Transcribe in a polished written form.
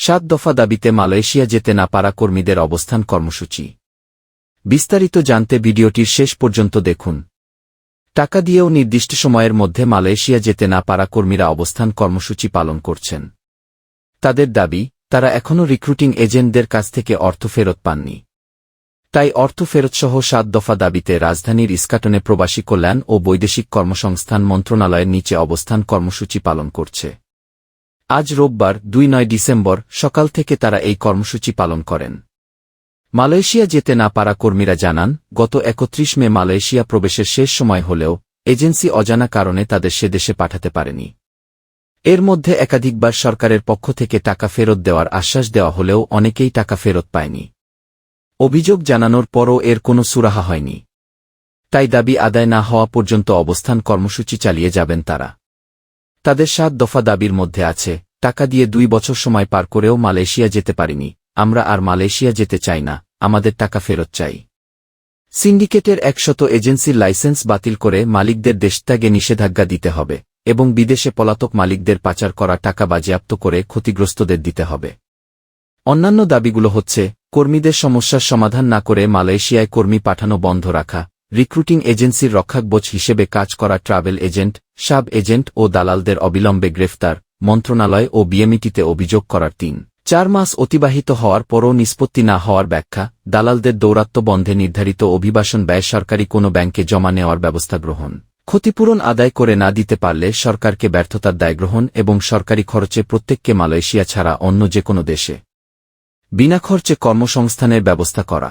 7 দফা দাবিতে মালয়েশিয়া যেতে না পারা কর্মীদের অবস্থান কর্মসূচি। বিস্তারিত জানতে ভিডিওটির শেষ পর্যন্ত দেখুন। টাকা দিয়েও নির্দিষ্ট সময়ের মধ্যে মালয়েশিয়া যেতে না পারা কর্মীরা অবস্থান কর্মসূচি পালন করছেন। তাদের দাবি, তারা এখনও রিক্রুটিং এজেন্টদের কাছ থেকে অর্থ ফেরত পাননি। তাই অর্থ ফেরতসহ 7 দফা দাবিতে রাজধানীর ইস্কাটনে প্রবাসী কল্যাণ ও বৈদেশিক কর্মসংস্থান মন্ত্রণালয়ের নিচে অবস্থান কর্মসূচি পালন করছে। আজ রোববার 2 ডিসেম্বর সকাল থেকে তারা এই কর্মসূচি পালন করেন। মালয়েশিয়া যেতে না পারা কর্মীরা জানান, গত 31 মে মালয়েশিয়া প্রবেশের শেষ সময় হলেও এজেন্সি অজানা কারণে তাদের সে দেশে পাঠাতে পারেনি। এর মধ্যে একাধিকবার সরকারের পক্ষ থেকে টাকা ফেরত দেওয়ার আশ্বাস দেওয়া হলেও অনেকেই টাকা ফেরত পায়নি। অভিযোগ জানানোর পরও এর কোনো সুরাহা হয়নি। তাই দাবি আদায় না হওয়া পর্যন্ত অবস্থান কর্মসূচি চালিয়ে যাবেন তারা। তাদের 7 দফা দাবির মধ্যে আছে, টাকা দিয়ে 2 বছর সময় পার করেও মালয়েশিয়া যেতে পারিনি, আমরা আর মালয়েশিয়া যেতে চাই না, আমাদের টাকা ফেরত চাই। সিন্ডিকেটের 100 এজেন্সির লাইসেন্স বাতিল করে মালিকদের দেশত্যাগে নিষেধাজ্ঞা দিতে হবে এবং বিদেশে পলাতক মালিকদের পাচার করা টাকা বাজেয়াপ্ত করে ক্ষতিগ্রস্তদের দিতে হবে। অন্যান্য দাবিগুলো হচ্ছে, কর্মীদের সমস্যার সমাধান না করে মালয়েশিয়ায় কর্মী পাঠানো বন্ধ রাখা, রিক্রুটিং এজেন্সির রক্ষাকবচ হিসেবে কাজ করা ট্রাভেল এজেন্ট, সাব এজেন্ট ও দালালদের অবিলম্বে গ্রেফতার, মন্ত্রণালয় ও বিএমইটিতে অভিযোগ করার 3-4 মাস অতিবাহিত হওয়ার পরও নিষ্পত্তি না হওয়ার ব্যাখ্যা, দালালদের দৌরাত্ম্য বন্ধে নির্ধারিত অভিবাসন ব্যয় সরকারি কোনো ব্যাংকে জমা নেওয়ার ব্যবস্থা গ্রহণ, ক্ষতিপূরণ আদায় করে না দিতে পারলে সরকারকে ব্যর্থতার দায় গ্রহণ এবং সরকারি খরচে প্রত্যেককে মালয়েশিয়া ছাড়া অন্য যে কোনো দেশে বিনা খরচে কর্মসংস্থানের ব্যবস্থা করা।